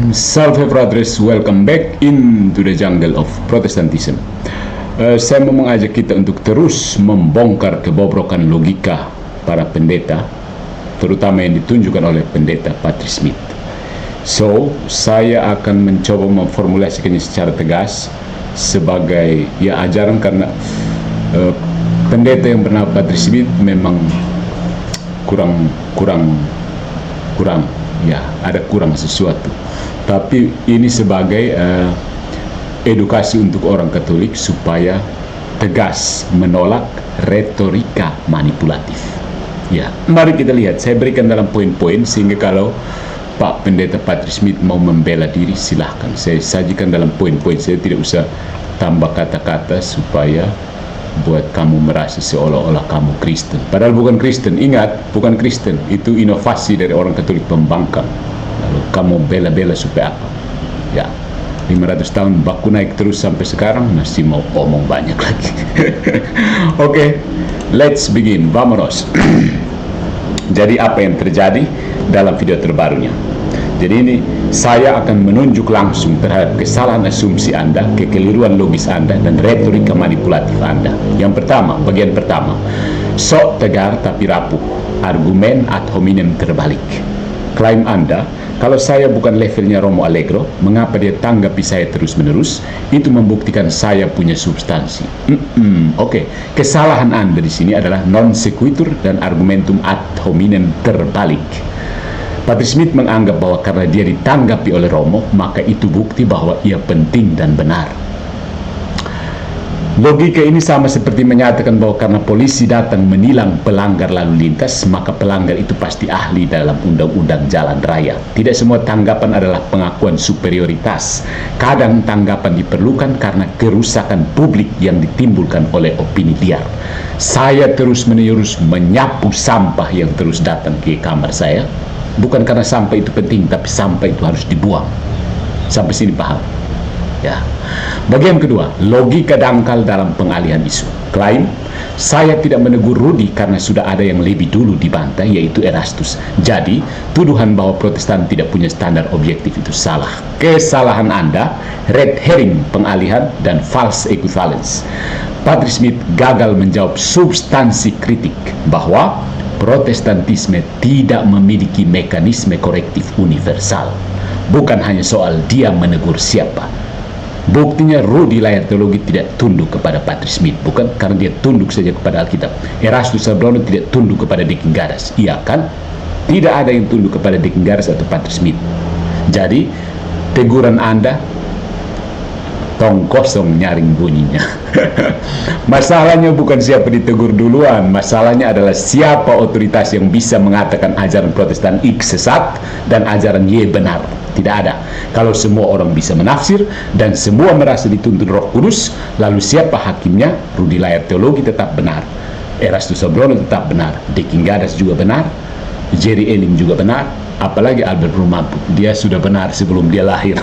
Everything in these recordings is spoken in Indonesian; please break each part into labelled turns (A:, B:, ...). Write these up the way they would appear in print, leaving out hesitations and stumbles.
A: Salve brothers, welcome back into the jungle of Protestantism. Saya mau mengajak kita untuk terus membongkar kebobrokan logika para pendeta, terutama yang ditunjukkan oleh pendeta Patrick Smith. So, saya akan mencoba memformulasikannya secara tegas sebagai ajaran, karena pendeta yang bernama Patrick Smith memang kurang ada kurang sesuatu. Tapi ini sebagai edukasi untuk orang Katolik supaya tegas menolak retorika manipulatif. Ya, mari kita lihat. Saya berikan dalam poin-poin sehingga kalau Pak Pendeta Patrick Smith mau membela diri, silahkan. Saya sajikan dalam poin-poin. Saya tidak usah tambah kata-kata supaya buat kamu merasa seolah-olah kamu Kristen. Padahal bukan Kristen. Ingat, bukan Kristen. Itu inovasi dari orang Katolik pembangkang. Lalu kamu bela-bela supaya apa? Ya, 500 tahun baku naik terus sampai sekarang masih mau omong banyak lagi. Oke, let's begin. Vamonos. Jadi apa yang terjadi dalam video terbarunya? Jadi ini saya akan menunjuk langsung terhadap kesalahan asumsi Anda, kekeliruan logis Anda, dan retorika manipulatif Anda. Yang pertama, bagian pertama, sok tegar tapi rapuh, argumen ad hominem terbalik. Klaim Anda, kalau saya bukan levelnya Romo Allegro, mengapa dia tanggapi saya terus-menerus? Itu membuktikan saya punya substansi. Oke. Kesalahan Anda di sini adalah non sequitur dan argumentum ad hominem terbalik. Patrick Smith menganggap bahwa karena dia ditanggapi oleh Romo, maka itu bukti bahwa ia penting dan benar. Logika ini sama seperti menyatakan bahwa karena polisi datang menilang pelanggar lalu lintas, maka pelanggar itu pasti ahli dalam undang-undang jalan raya. Tidak semua tanggapan adalah pengakuan superioritas. Kadang tanggapan diperlukan karena kerusakan publik yang ditimbulkan oleh opini liar. Saya terus-menerus menyapu sampah yang terus datang ke kamar saya. Bukan karena sampah itu penting, tapi sampah itu harus dibuang. Sampai sini paham? Ya. Bagian kedua, logika dangkal dalam pengalihan isu. Klaim, saya tidak menegur Rudy karena sudah ada yang lebih dulu dibantai, yaitu Erastus. Jadi, tuduhan bahwa Protestan tidak punya standar objektif itu salah. Kesalahan Anda, red herring pengalihan dan false equivalence. Patrick Smith gagal menjawab substansi kritik bahwa Protestantisme tidak memiliki mekanisme korektif universal. Bukan hanya soal dia menegur siapa. Buktinya Rudy layar teologi tidak tunduk kepada Patrick Smith, bukan karena dia tunduk saja kepada Alkitab. Erastus Sablono tidak tunduk kepada Deacon Gadas. Iya kan? Tidak ada yang tunduk kepada Deacon Gadas atau Patrick Smith. Jadi, teguran Anda tong kosong nyaring bunyinya. Masalahnya bukan siapa ditegur duluan, masalahnya adalah siapa otoritas yang bisa mengatakan ajaran Protestan X sesat dan ajaran Y benar. Tidak ada. Kalau semua orang bisa menafsir dan semua merasa dituntun Roh Kudus, lalu siapa hakimnya? Rudy layar teologi tetap benar, Erastus Sablono tetap benar, Deacon Gadas juga benar, Jerry Elim juga benar, apalagi Albert Rumampu, dia sudah benar sebelum dia lahir.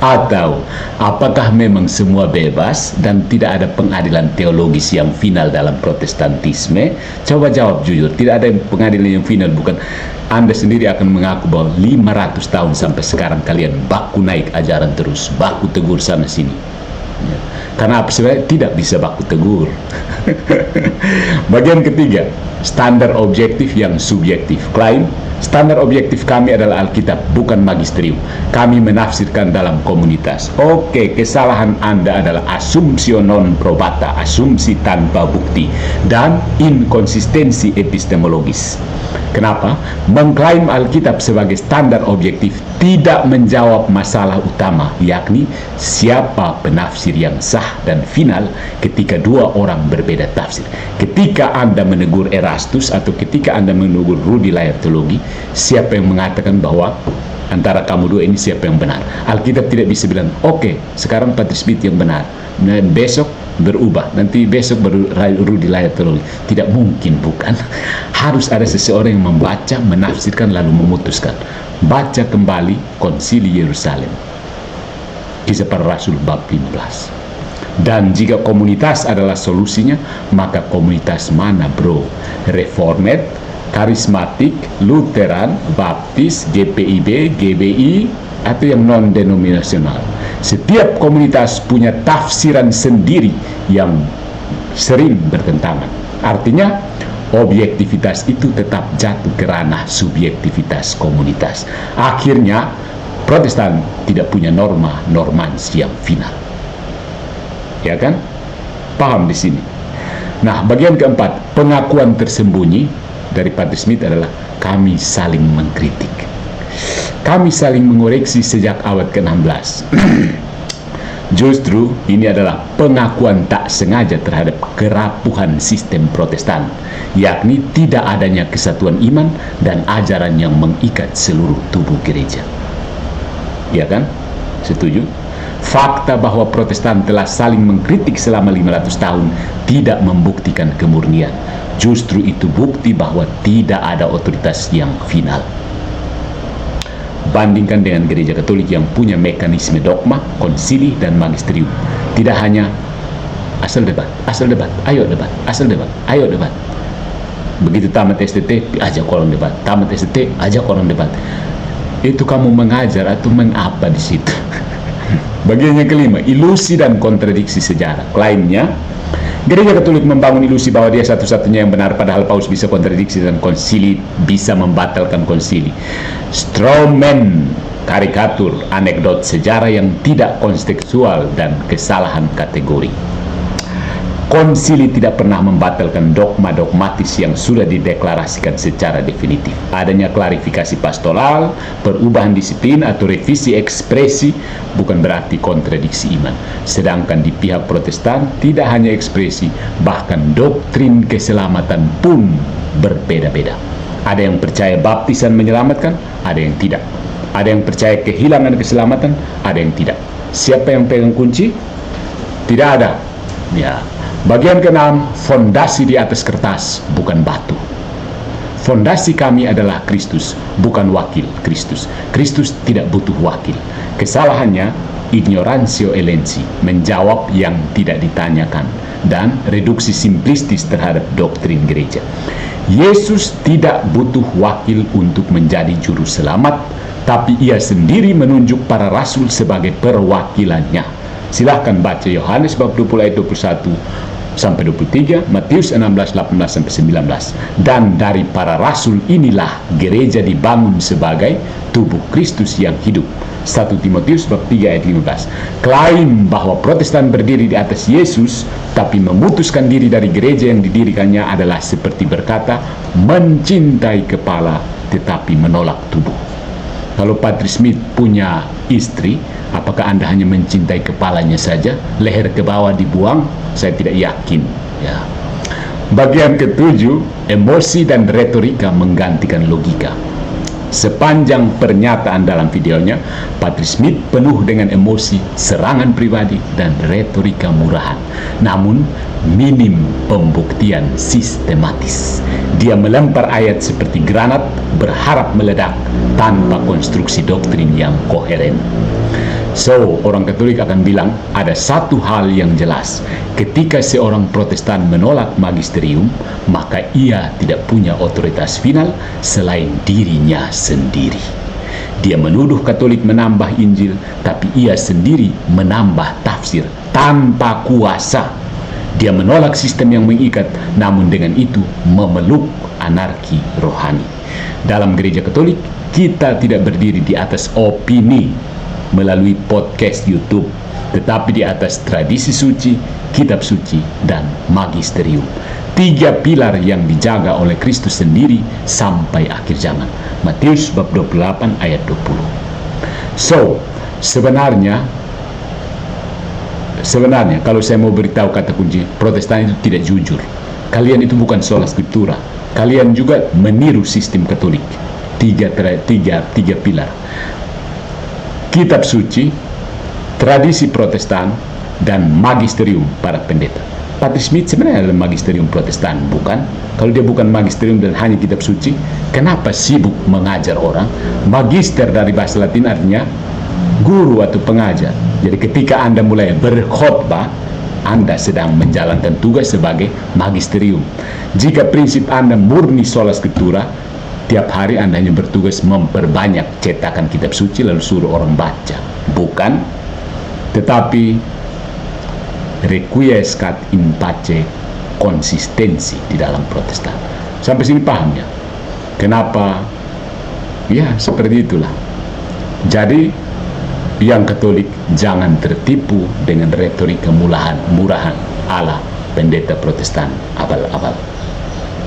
A: Atau apakah memang semua bebas dan tidak ada pengadilan teologis yang final dalam Protestantisme? Coba jawab jujur. Tidak ada pengadilan yang final, bukan? Anda sendiri akan mengaku bahwa 500 tahun sampai sekarang kalian baku naik ajaran terus, baku tegur sana sini. Ya. Karena apa? Sebenarnya tidak bisa baku tegur. Bagian ketiga, standar objektif yang subjektif. Klaim, standar objektif kami adalah Alkitab, bukan magisterium. Kami menafsirkan dalam komunitas. Oke, kesalahan Anda adalah assumptio non probata, asumsi tanpa bukti, dan inkonsistensi epistemologis. Kenapa? Mengklaim Alkitab sebagai standar objektif tidak menjawab masalah utama, yakni siapa penafsir yang sah dan final ketika dua orang berbeda tafsir. Ketika Anda menegur Erastus atau ketika Anda menegur Rudy layar teologi, siapa yang mengatakan bahwa antara kamu dua ini siapa yang benar? Alkitab tidak bisa bilang, oke, sekarang Patrick Smith yang benar, dan besok berubah, nanti besok baru Rudy layar teologi. Tidak mungkin, bukan? Harus ada seseorang yang membaca, menafsirkan, lalu memutuskan. Baca kembali Konsili Yerusalem, Kisah Para Rasul bab 15. Dan jika komunitas adalah solusinya, maka komunitas mana bro? Reformed karismatik, Lutheran, Baptis, GPIB, GBI, atau yang non-denominasional. Setiap komunitas punya tafsiran sendiri yang sering bertentangan. Artinya, objektivitas itu tetap jatuh ke ranah subjektivitas komunitas. Akhirnya, Protestan tidak punya norma normansi yang final. Ya kan? Paham di sini. Nah, bagian keempat, pengakuan tersembunyi dari Patrick Smith adalah kami saling mengkritik. Kami saling mengoreksi sejak abad ke-16. Justru ini adalah pengakuan tak sengaja terhadap kerapuhan sistem Protestan, yakni tidak adanya kesatuan iman dan ajaran yang mengikat seluruh tubuh gereja. Ya kan? Setuju? Fakta bahwa Protestan telah saling mengkritik selama 500 tahun tidak membuktikan kemurnian. Justru itu bukti bahwa tidak ada otoritas yang final. Bandingkan dengan gereja Katolik yang punya mekanisme dogma, konsili, dan magisterium. Tidak hanya asal debat, ayo debat, asal debat, ayo debat. Begitu tamat STT, ajak orang debat. Tamat STT, ajak orang debat. Itu kamu mengajar atau mengapa di situ? Bagian yang kelima, ilusi dan kontradiksi sejarah. Lainnya, gereja Katolik membangun ilusi bahwa dia satu-satunya yang benar, padahal Paus bisa kontradiksi dan konsili bisa membatalkan konsili. Strawman, karikatur, anekdot sejarah yang tidak kontekstual dan kesalahan kategori. Konsili tidak pernah membatalkan dogma dogmatis yang sudah dideklarasikan secara definitif. Adanya klarifikasi pastoral, perubahan disiplin atau revisi ekspresi bukan berarti kontradiksi iman. Sedangkan di pihak Protestan tidak hanya ekspresi, bahkan doktrin keselamatan pun berbeda-beda. Ada yang percaya baptisan menyelamatkan, ada yang tidak. Ada yang percaya kehilangan keselamatan, ada yang tidak. Siapa yang pegang kunci? Tidak ada. Ya. Bagian keenam, fondasi di atas kertas, bukan batu. Fondasi kami adalah Kristus, bukan wakil Kristus. Kristus tidak butuh wakil. Kesalahannya, ignorantio elensi, menjawab yang tidak ditanyakan, dan reduksi simplistis terhadap doktrin gereja. Yesus tidak butuh wakil untuk menjadi juru selamat, tapi ia sendiri menunjuk para rasul sebagai perwakilannya. Silahkan baca Yohanes bab 20 ayat 21 sampai 23, Matius 16, 18 sampai 19. Dan dari para rasul inilah gereja dibangun sebagai tubuh Kristus yang hidup. 1 Timotius bab 3 ayat 15. Klaim bahwa Protestan berdiri di atas Yesus tapi memutuskan diri dari gereja yang didirikannya adalah seperti berkata mencintai kepala tetapi menolak tubuh. Kalau Patrick Smith punya istri, apakah Anda hanya mencintai kepalanya saja, leher ke bawah dibuang? Saya tidak yakin. Ya. Bagian ketujuh, emosi dan retorika menggantikan logika. Sepanjang pernyataan dalam videonya, Patrick Smith penuh dengan emosi, serangan pribadi, dan retorika murahan. Namun, minim pembuktian sistematis. Dia melempar ayat seperti granat, berharap meledak tanpa konstruksi doktrin yang koheren. So, orang Katolik akan bilang ada satu hal yang jelas. Ketika seorang Protestan menolak magisterium, maka ia tidak punya otoritas final selain dirinya sendiri. Dia menuduh Katolik menambah Injil, tapi ia sendiri menambah tafsir tanpa kuasa. Dia menolak sistem yang mengikat, namun dengan itu memeluk anarki rohani. Dalam gereja Katolik, kita tidak berdiri di atas opini melalui podcast YouTube, tetapi di atas tradisi suci, kitab suci, dan magisterium. 3 pilar yang dijaga oleh Kristus sendiri sampai akhir zaman. Matius bab 28 ayat 20. So, sebenarnya kalau saya mau beritahu kata kunci, Protestan itu tidak jujur. Kalian itu bukan sola scriptura. Kalian juga meniru sistem Katolik. Tiga pilar. Kitab suci, tradisi Protestan, dan magisterium para pendeta. Patrick Smith sebenarnya adalah magisterium Protestan, bukan? Kalau dia bukan magisterium dan hanya kitab suci, kenapa sibuk mengajar orang? Magister dari bahasa Latin artinya guru atau pengajar. Jadi ketika Anda mulai berkhotbah, Anda sedang menjalankan tugas sebagai magisterium. Jika prinsip Anda murni sola scriptura, tiap hari Anda hanya bertugas memperbanyak cetakan kitab suci lalu suruh orang baca. Bukan, tetapi requiescat in pace, konsistensi di dalam Protestan. Sampai sini paham ya? Kenapa? Ya, seperti itulah. Jadi, yang Katolik jangan tertipu dengan retorika murahan ala pendeta Protestan abal-abal.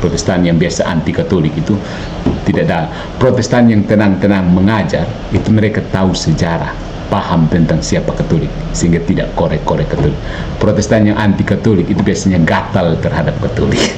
A: Protestan yang biasa anti Katolik itu tidak ada. Protestan yang tenang-tenang mengajar, itu mereka tahu sejarah, paham tentang siapa Katolik, sehingga tidak korek-korek Katolik. Protestan yang anti Katolik itu biasanya gatal terhadap Katolik.